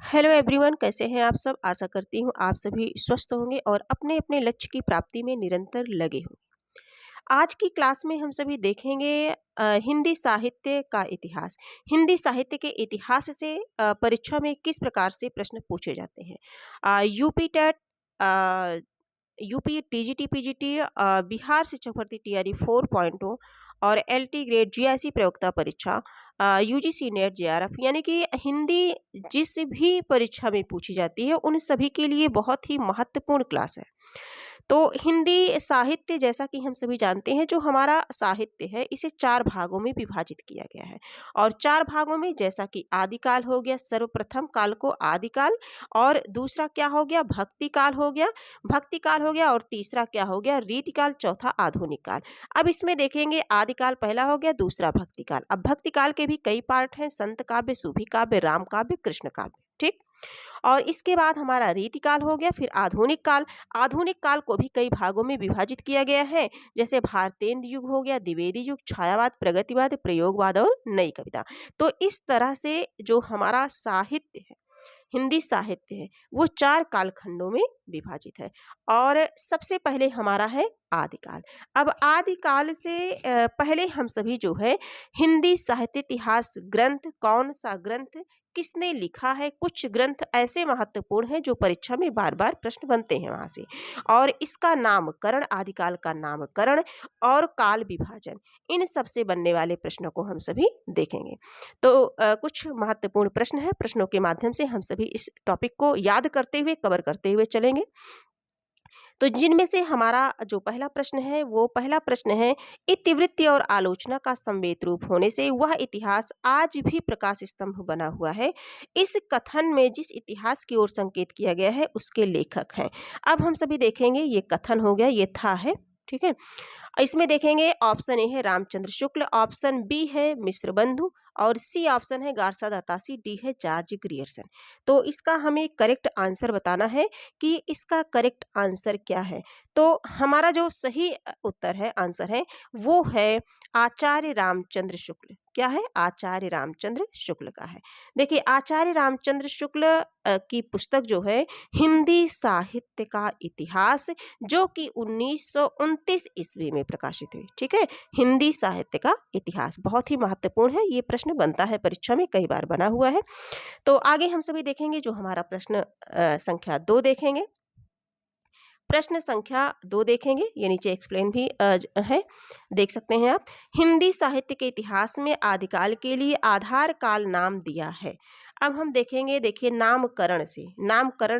Hello everyone, कैसे हैं आप सब। आशा करती हूँ आप सभी स्वस्थ होंगे और अपने अपने लक्ष्य की प्राप्ति में निरंतर लगे होंगे। आज की क्लास में हम सभी देखेंगे हिंदी साहित्य का इतिहास। हिंदी साहित्य के इतिहास से परीक्षा में किस प्रकार से प्रश्न पूछे जाते हैं। UP TET, UP TGT PGT, Bihar शिक्षक भर्ती टीआरई 4.0 और एलटी ग्रेड जीआईसी प्रयोक्ता परीक्षा, यूजीसी नेट जेआरएफ, यानी कि हिंदी जिस भी परीक्षा में पूछी जाती है उन सभी के लिए बहुत ही महत्वपूर्ण क्लास है। तो हिंदी साहित्य, जैसा कि हम सभी जानते हैं, जो हमारा साहित्य है इसे 4 भागों में विभाजित किया गया है। और 4 भागों में, जैसा कि आदिकाल हो गया, सर्वप्रथम काल को आदिकाल, और दूसरा क्या हो गया, भक्ति काल हो गया, और तीसरा क्या हो गया, रीतिकाल, चौथा आधुनिक काल। अब इसमें देखेंगे आदिकाल पहला हो गया, दूसरा भक्ति काल। अब भक्ति काल के भी कई पार्ट हैं, संत काव्य, सूफी काव्य, राम काव्य, कृष्ण काव्य, ठीक। और इसके बाद हमारा रीतिकाल हो गया, फिर आधुनिक काल। आधुनिक काल को भी कई भागों में विभाजित किया गया है, जैसे भारतेंद्र युग हो गया, द्विवेदी युग, छायावाद, प्रगतिवाद, प्रयोगवाद और नई कविता। तो इस तरह से जो हमारा साहित्य है, हिंदी साहित्य है, वो 4 कालखंडों में विभाजित है। और सबसे पहले हमारा है आदिकाल। अब आदिकाल से पहले हम सभी जो है हिंदी साहित्य इतिहास ग्रंथ, कौन सा ग्रंथ किसने लिखा है, कुछ ग्रंथ ऐसे महत्वपूर्ण हैं जो परीक्षा में बार बार प्रश्न बनते हैं वहां से, और इसका नामकरण, आदिकाल का नामकरण और काल विभाजन, इन सब से बनने वाले प्रश्नों को हम सभी देखेंगे। तो कुछ महत्वपूर्ण प्रश्न है, प्रश्नों के माध्यम से हम सभी इस टॉपिक को याद करते हुए, कवर करते हुए चलेंगे। तो जिनमें से हमारा जो पहला प्रश्न है, वो पहला प्रश्न है, इतिवृत्ति और आलोचना का संवेद रूप होने से वह इतिहास आज भी प्रकाश स्तंभ बना हुआ है। इस कथन में जिस इतिहास की ओर संकेत किया गया है उसके लेखक हैं। अब हम सभी देखेंगे, ये कथन हो गया, ये था है, ठीक है। इसमें देखेंगे ऑप्शन ए है रामचंद्र शुक्ल, ऑप्शन बी है मिश्र बंधु, और सी ऑप्शन है गारसा दातासी, डी है जॉर्ज ग्रियर्सन। तो इसका हमें करेक्ट आंसर बताना है कि इसका करेक्ट आंसर क्या है। तो हमारा जो सही उत्तर है, आंसर है, वो है आचार्य रामचंद्र शुक्ल। क्या है? आचार्य रामचंद्र शुक्ल का है। देखिए, आचार्य रामचंद्र शुक्ल की पुस्तक जो है हिंदी साहित्य का इतिहास, जो कि 1929 ईस्वी में प्रकाशित हुई, ठीक है। हिंदी साहित्य का इतिहास बहुत ही महत्वपूर्ण है, ये प्रश्न बनता है परीक्षा में, कई बार बना हुआ है। तो आगे हम सभी देखेंगे जो हमारा प्रश्न संख्या 2 देखेंगे। प्रश्न संख्या 2 देखेंगे, ये नीचे एक्सप्लेन भी है, देख सकते हैं आप। हिंदी साहित्य के इतिहास में आदिकाल के लिए आधार काल नाम दिया है। अब हम देखेंगे, देखिए, नामकरण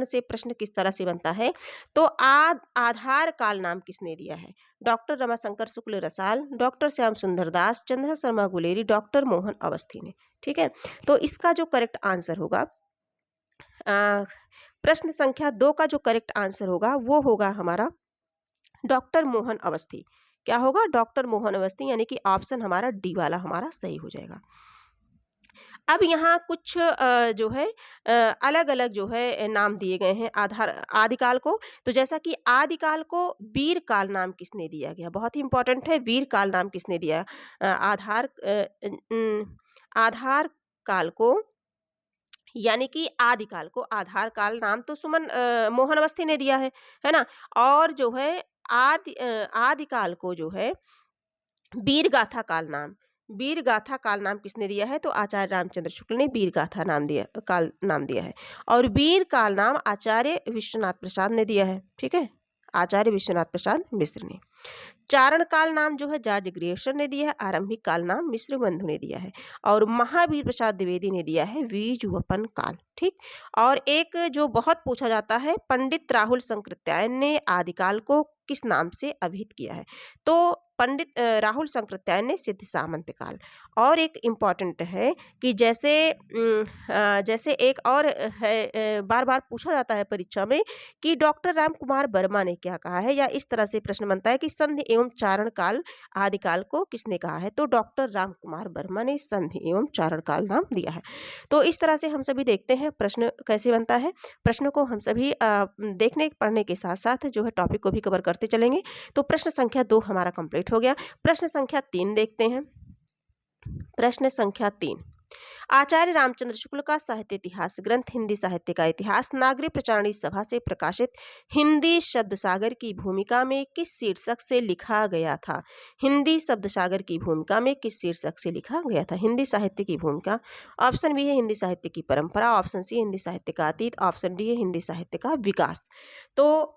से प्रश्न किस तरह से बनता है। तो आधार काल नाम किसने दिया है? डॉक्टर रमाशंकर शुक्ल रसाल, डॉक्टर श्याम सुंदर दास, चंद्र शर्मा गुलेरी, डॉक्टर मोहन अवस्थी ने, ठीक है। तो इसका जो करेक्ट आंसर होगा, प्रश्न संख्या 2 का जो करेक्ट आंसर होगा वो होगा हमारा डॉक्टर मोहन अवस्थी। क्या होगा? डॉक्टर मोहन अवस्थी, यानी कि ऑप्शन हमारा डी वाला हमारा सही हो जाएगा। अब यहाँ कुछ जो है अलग अलग जो है नाम दिए गए हैं आदिकाल को। तो जैसा कि आदिकाल को वीर काल नाम किसने दिया गया, बहुत ही इंपॉर्टेंट है, वीर काल नाम किसने दिया? आधार काल को, यानी कि आदिकाल को आधार काल नाम तो सुमन मोहन अवस्थी ने दिया है ना। और जो है आदिकाल को जो है वीर गाथा काल नाम किसने दिया है? तो आचार्य रामचंद्र शुक्ल ने वीर गाथा काल नाम दिया है। और वीर काल नाम आचार्य विश्वनाथ प्रसाद ने दिया है, ठीक है, आचार्य विश्वनाथ प्रसाद मिश्र ने। चारण काल नाम जो है जॉर्ज ग्रियर्सन ने दिया है। आरंभिक काल नाम मिश्र बंधु ने दिया है। और महावीर प्रसाद द्विवेदी ने दिया है बीजवपन काल, ठीक। और एक जो बहुत पूछा जाता है, पंडित राहुल शंकरत्यायन ने आदिकाल को किस नाम से अभिहित किया है? तो पंडित राहुल शंकरत्यायन ने सिद्ध सामंत काल। और एक इम्पॉर्टेंट है कि जैसे एक और है, बार बार पूछा जाता है परीक्षा में कि डॉक्टर राम कुमार वर्मा ने क्या कहा है, या इस तरह से प्रश्न बनता है कि संधि एवं चारण काल आदिकाल को किसने कहा है? तो डॉक्टर राम कुमार वर्मा ने संधि एवं चारण काल नाम दिया है। तो इस तरह से हम सभी देखते हैं प्रश्न कैसे बनता है। प्रश्नों को हम सभी देखने पढ़ने के साथ साथ जो है टॉपिक को भी कवर करते चलेंगे। तो प्रश्न संख्या 2 हमारा कंप्लीट हो गया। प्रश्न संख्या 3 देखते हैं। प्रश्न संख्या 3, आचार्य रामचंद्र शुक्ल का साहित्य इतिहास ग्रंथ हिंदी साहित्य का इतिहास नागरिक प्रचारणी सभा से प्रकाशित हिंदी शब्द सागर की भूमिका में किस शीर्षक से लिखा गया था? हिंदी शब्द सागर की भूमिका में किस शीर्षक से लिखा गया था? हिंदी साहित्य की भूमिका। ऑप्शन बी है हिंदी साहित्य की परंपरा, ऑप्शन सी हिंदी साहित्य का अतीत, ऑप्शन डी है हिंदी साहित्य का विकास। तो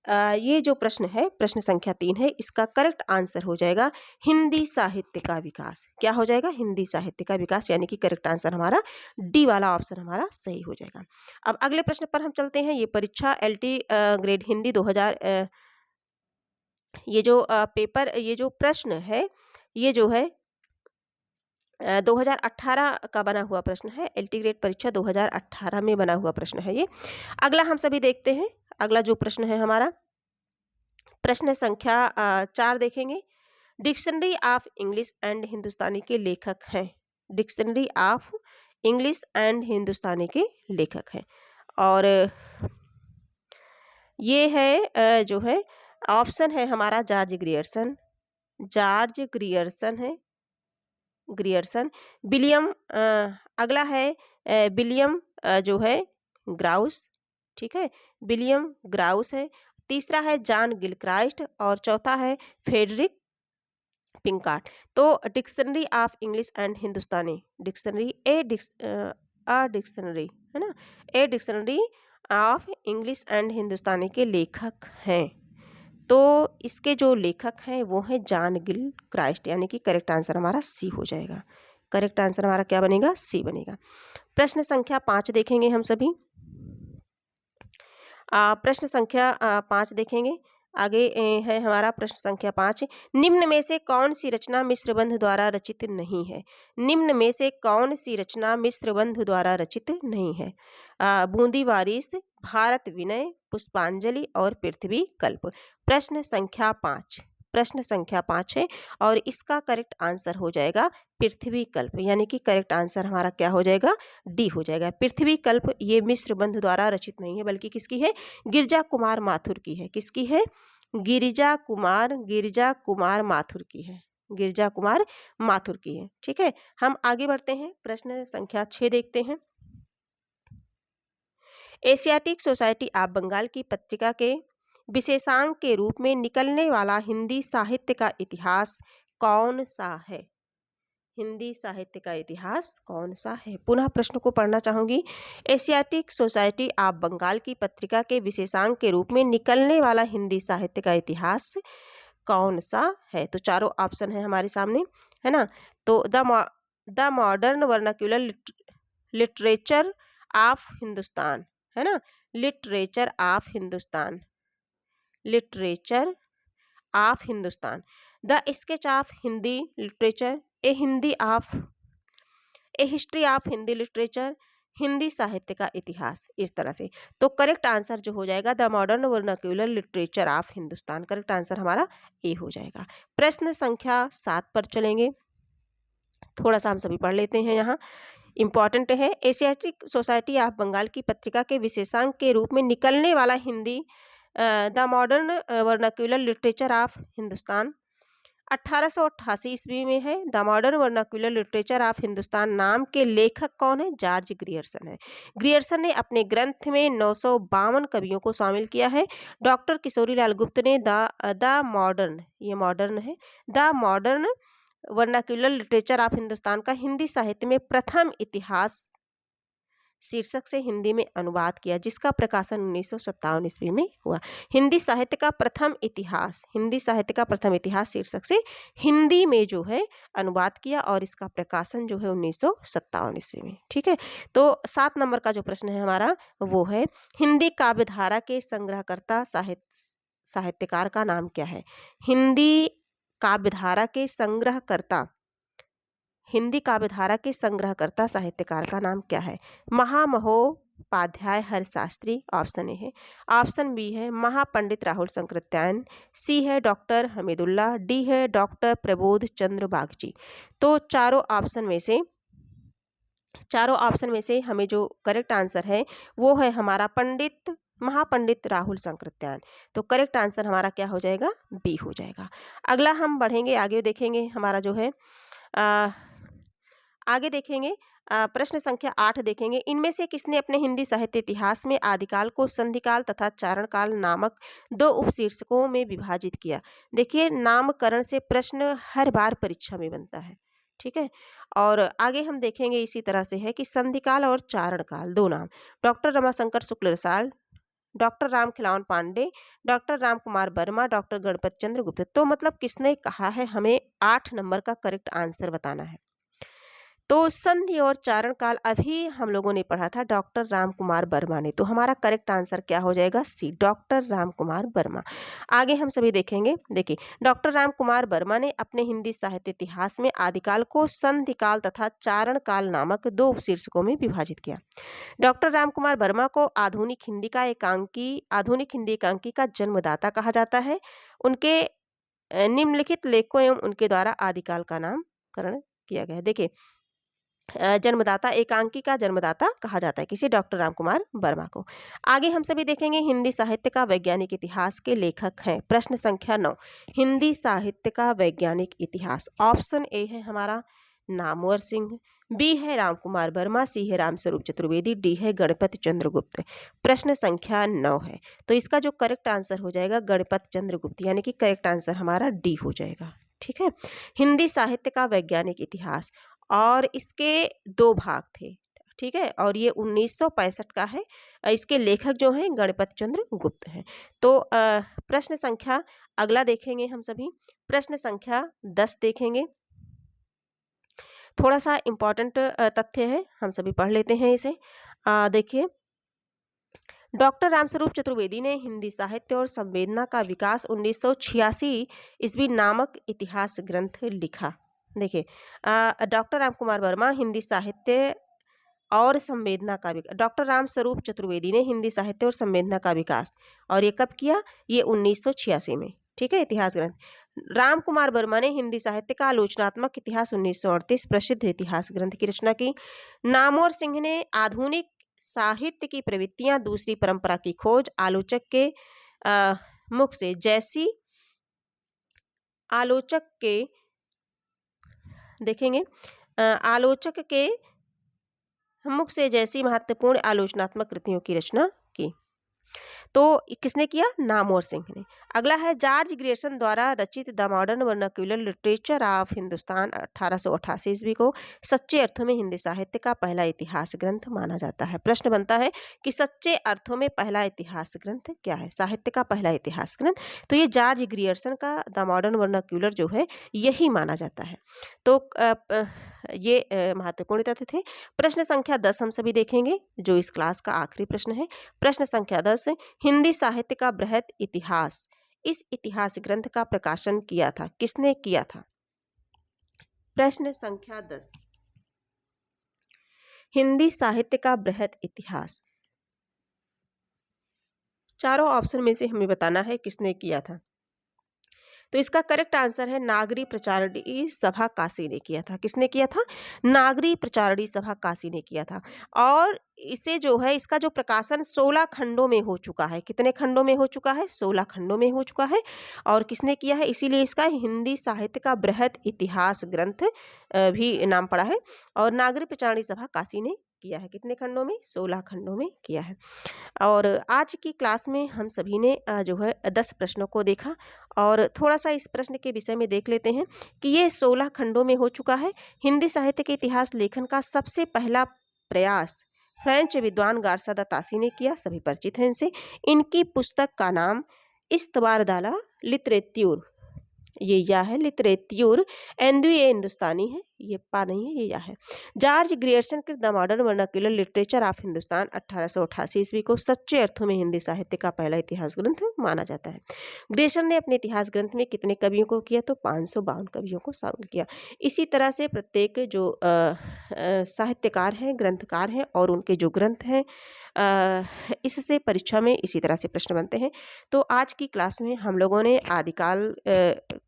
ये जो प्रश्न है, प्रश्न संख्या 3 है, इसका करेक्ट आंसर हो जाएगा हिंदी साहित्य का विकास। क्या हो जाएगा? हिंदी साहित्य का विकास, यानी कि करेक्ट आंसर हमारा डी वाला ऑप्शन हमारा सही हो जाएगा। अब अगले प्रश्न पर हम चलते हैं। ये परीक्षा एलटी ग्रेड हिंदी 2000 ये जो पेपर, ये जो प्रश्न है, ये जो है 2018 का बना हुआ प्रश्न है। एलटी ग्रेड परीक्षा 2018 में बना हुआ प्रश्न है ये। अगला हम सभी देखते हैं। अगला जो प्रश्न है हमारा, प्रश्न संख्या 4 देखेंगे। Dictionary of English and Hindustani के लेखक हैं। Dictionary of English and Hindustani के लेखक हैं, और ये है जो है ऑप्शन है हमारा जॉर्ज ग्रियर्सन। जॉर्ज ग्रियर्सन है, ग्रियर्सन। विलियम अगला है विलियम जो है ग्राउस, ठीक है, विलियम ग्राउस है। तीसरा है जॉन गिलक्राइस्ट, और चौथा है फेडरिक पिंकार्ट। तो dictionary of English and Hindustani, dictionary dictionary है ना, a dictionary of English and Hindustani के लेखक हैं। तो इसके जो लेखक हैं वो हैं जॉन गिलक्राइस्ट, यानी कि करेक्ट आंसर हमारा सी हो जाएगा। करेक्ट आंसर हमारा क्या बनेगा? सी बनेगा। प्रश्न संख्या 5 देखेंगे हम सभी। प्रश्न संख्या 5 देखेंगे। आगे है हमारा प्रश्न संख्या 5। निम्न में से कौन सी रचना मिश्रबंध द्वारा रचित नहीं है? निम्न में से कौन सी रचना मिश्रबंध द्वारा रचित नहीं है? बूंदी वारिस, भारत विनय, पुष्पांजलि और पृथ्वी कल्प। प्रश्न संख्या 5, प्रश्न संख्या 5 है, और इसका करेक्ट आंसर हो जाएगा पृथ्वी कल्प, यानी कि करेक्ट आंसर हमारा क्या हो जाएगा? डी हो जाएगा। पृथ्वी कल्प ये मिश्रबंध द्वारा रचित नहीं है, बल्कि किसकी है? गिरिजा कुमार माथुर की है। किसकी है? गिरिजा कुमार माथुर की है। गिरिजा कुमार माथुर की है। ठीक है, हम आगे बढ़ते हैं। प्रश्न संख्या 6 देखते हैं। एशियाटिक सोसाइटी ऑफ बंगाल की पत्रिका के विशेषांक के रूप में निकलने वाला हिंदी साहित्य का इतिहास कौन सा है? हिंदी साहित्य का इतिहास कौन सा है? पुनः प्रश्न को पढ़ना चाहूंगी। एशियाटिक सोसाइटी ऑफ बंगाल की पत्रिका के विशेषांक के रूप में निकलने वाला हिंदी साहित्य का इतिहास कौन सा है? तो चारों ऑप्शन है हमारे सामने, है ना। तो the modern vernacular literature of Hindustan, है ना, literature of Hindustan, literature of Hindustan. The sketch of Hindi literature, A history of Hindi literature, Hindi साहित्य का इतिहास, इस तरह से। तो करेक्ट आंसर जो हो जाएगा the modern vernacular literature of Hindustan, correct answer हमारा ए हो जाएगा। प्रश्न संख्या 7 पर चलेंगे। थोड़ा सा हम सभी पढ़ लेते हैं, यहाँ इंपॉर्टेंट है। एशियाटिक सोसाइटी ऑफ बंगाल की पत्रिका के विशेषांक के रूप में निकलने वाला Hindi the modern vernacular literature of Hindustan 1888 ईस्वी में है। The modern vernacular literature of Hindustan नाम के लेखक कौन है? जॉर्ज ग्रियर्सन है। ग्रियर्सन ने अपने ग्रंथ में 952 कवियों को शामिल किया है। डॉक्टर किशोरीलाल गुप्त ने द मॉडर्न, ये मॉडर्न है, the modern vernacular literature of Hindustan का हिंदी साहित्य में प्रथम इतिहास शीर्षक से हिंदी में अनुवाद किया, जिसका प्रकाशन 1957 ईस्वी में हुआ। हिंदी साहित्य का प्रथम इतिहास, हिंदी साहित्य का प्रथम इतिहास शीर्षक से हिंदी में जो है अनुवाद किया, और इसका प्रकाशन जो है 1957 ईस्वी में। ठीक है, तो 7 नंबर का जो प्रश्न है हमारा वो है हिंदी काव्यधारा के संग्रहकर्ता साहित्यकार का नाम क्या है? हिंदी काव्यधारा के संग्रहकर्ता, हिंदी काव्यधारा के संग्रहकर्ता साहित्यकार का नाम क्या है? महामहोपाध्याय हरशास्त्री, ऑप्शन ए है। ऑप्शन बी है महापंडित राहुल शंकरत्यायन, सी है डॉक्टर हमीदुल्लाह, डी है डॉक्टर प्रबोध चंद्र बागची। तो चारों ऑप्शन में से हमें जो करेक्ट आंसर है वो है हमारा महापंडित राहुल शंकरत्यायन। तो करेक्ट आंसर हमारा क्या हो जाएगा? बी हो जाएगा। अगला हम बढ़ेंगे, आगे देखेंगे हमारा जो है आगे देखेंगे प्रश्न संख्या 8 देखेंगे, इनमें से किसने अपने हिंदी साहित्य इतिहास में आदिकाल को संधिकाल तथा चारणकाल नामक 2 उपशीर्षकों में विभाजित किया। देखिए, नामकरण से प्रश्न हर बार परीक्षा में बनता है, ठीक है। और आगे हम देखेंगे इसी तरह से है कि संधिकाल और चारणकाल 2 नाम, doctor Ramashankar Shukla Rasal, doctor Ram Khilawan Pandey, doctor Ram Kumar Verma, doctor Ganpat Chandra Gupt. तो मतलब किसने कहा है, हमें 8 नंबर का करेक्ट आंसर बताना है। तो संधि और चारण काल अभी हम लोगों ने पढ़ा था डॉक्टर राम कुमार वर्मा ने, तो हमारा करेक्ट आंसर क्या हो जाएगा, सी, डॉक्टर राम कुमार वर्मा। आगे हम सभी देखेंगे, देखिए डॉक्टर राम कुमार वर्मा ने अपने हिंदी साहित्य इतिहास में आदिकाल को संधि काल तथा चारण काल नामक 2 उपशीर्षकों में विभाजित किया। डॉक्टर राम कुमार वर्मा को आधुनिक हिंदी एकांकी का जन्मदाता कहा जाता है। उनके निम्नलिखित लेखकों एवं उनके द्वारा आदिकाल का नामकरण किया गया है। देखिए, जन्मदाता, एकांकी का जन्मदाता कहा जाता है किसी, डॉक्टर राम कुमार वर्मा को। आगे हम सभी देखेंगे हिंदी साहित्य का वैज्ञानिक इतिहास के लेखक हैं। प्रश्न संख्या 9, हिंदी साहित्य का वैज्ञानिक इतिहास। ऑप्शन ए है हमारा नामवर सिंह, बी है राम कुमार वर्मा, सी है रामस्वरूप चतुर्वेदी, डी है गणपत चंद्र गुप्त। प्रश्न संख्या 9 है, तो इसका जो करेक्ट आंसर हो जाएगा गणपत चंद्र गुप्त, यानी कि करेक्ट आंसर हमारा डी हो जाएगा, ठीक है। हिंदी साहित्य का वैज्ञानिक इतिहास, और इसके 2 भाग थे, ठीक है, और ये 1965 का है। इसके लेखक जो हैं गणपत चंद्र गुप्त हैं। तो प्रश्न संख्या अगला देखेंगे हम सभी, प्रश्न संख्या 10 देखेंगे। थोड़ा सा इम्पॉर्टेंट तथ्य है, हम सभी पढ़ लेते हैं इसे। देखिए, डॉक्टर रामस्वरूप चतुर्वेदी ने हिंदी साहित्य और संवेदना का विकास 1986 ईस्वी नामक इतिहास ग्रंथ लिखा। देखिए, डॉक्टर राम कुमार वर्मा हिंदी साहित्य और संवेदना का विकास, डॉक्टर रामस्वरूप चतुर्वेदी ने हिंदी साहित्य और संवेदना का विकास, और ये कब किया, ये 1986 में, ठीक है, इतिहास ग्रंथ। राम कुमार वर्मा ने हिंदी साहित्य का आलोचनात्मक इतिहास 1938 प्रसिद्ध इतिहास ग्रंथ की रचना की। नामवर सिंह ने आधुनिक साहित्य की प्रवृत्तियां, दूसरी परंपरा की खोज, आलोचक के मुख से जैसी आलोचक के देखेंगे आलोचक के मुख से जैसी महत्वपूर्ण आलोचनात्मक कृतियों की रचना की। तो किसने किया, नामवर सिंह ने। अगला है जॉर्ज ग्रियर्सन द्वारा रचित the modern vernacular literature of Hindustan 1888 ईस्वी को सच्चे अर्थों में हिंदी साहित्य का पहला इतिहास ग्रंथ माना जाता है। प्रश्न बनता है कि सच्चे अर्थों में पहला इतिहास ग्रंथ क्या है, साहित्य का पहला इतिहास ग्रंथ, तो ये जॉर्ज ग्रियर्सन का द मॉडर्न वर्नाक्यूलर जो है यही माना जाता है। तो ये महत्वपूर्ण तथ्य थे। प्रश्न संख्या 10 हम सभी देखेंगे, जो इस क्लास का आखिरी प्रश्न है। प्रश्न संख्या 10, हिंदी साहित्य का बृहत इतिहास, इस इतिहास ग्रंथ का प्रकाशन किया था, किसने किया था। प्रश्न संख्या 10, हिंदी साहित्य का बृहत इतिहास, चारों ऑप्शन में से हमें बताना है किसने किया था। तो इसका करेक्ट आंसर है नागरी प्रचारणी सभा काशी ने किया था। किसने किया था, नागरी प्रचारणी सभा काशी ने किया था। और इसे जो है, इसका जो प्रकाशन 16 खंडों में हो चुका है। कितने खंडों में हो चुका है, 16 खंडों में हो चुका है। और किसने किया है, इसीलिए इसका हिंदी साहित्य का बृहत इतिहास ग्रंथ भी नाम पड़ा है। और नागरी प्रचारणी सभा काशी ने किया है, कितने खंडों में, 16 खंडों में किया है। और आज की क्लास में हम सभी ने जो है 10 प्रश्नों को देखा, और थोड़ा सा इस प्रश्न के विषय में देख लेते हैं कि ये 16 खंडों में हो चुका है। हिंदी साहित्य के इतिहास लेखन का सबसे पहला प्रयास फ्रेंच विद्वान गार्सा द तासी ने किया, सभी परिचित हैं इनसे। इनकी पुस्तक का नाम इस्तबार दाला लिटरेत्यूर, ये या है लिटरेत्यूर एंदु, ये हिंदुस्तानी है, ये पा नहीं है, ये या है। जॉर्ज ग्रियर्सन के the modern vernacular literature of Hindustan 1888 ईस्वी को सच्चे अर्थों में हिंदी साहित्य का पहला इतिहास ग्रंथ माना जाता है। ग्रियर्सन ने अपने इतिहास ग्रंथ में कितने कवियों को किया, तो 552 कवियों को शामिल किया। इसी तरह से प्रत्येक जो साहित्यकार हैं, ग्रंथकार हैं, और उनके जो ग्रंथ हैं, इससे परीक्षा में इसी तरह से प्रश्न बनते हैं। तो आज की क्लास में हम लोगों ने आदिकाल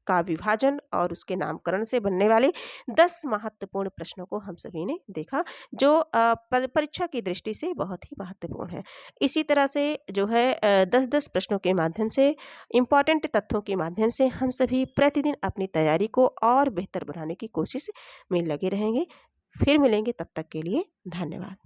का विभाजन और उसके नामकरण से बनने वाले 10 महत्वपूर्ण प्रश्नों को हम सभी ने देखा, जो परीक्षा की दृष्टि से बहुत ही महत्वपूर्ण है। इसी तरह से जो है 10-10 प्रश्नों के माध्यम से, इम्पॉर्टेंट तथ्यों के माध्यम से हम सभी प्रतिदिन अपनी तैयारी को और बेहतर बनाने की कोशिश में लगे रहेंगे। फिर मिलेंगे, तब तक के लिए धन्यवाद।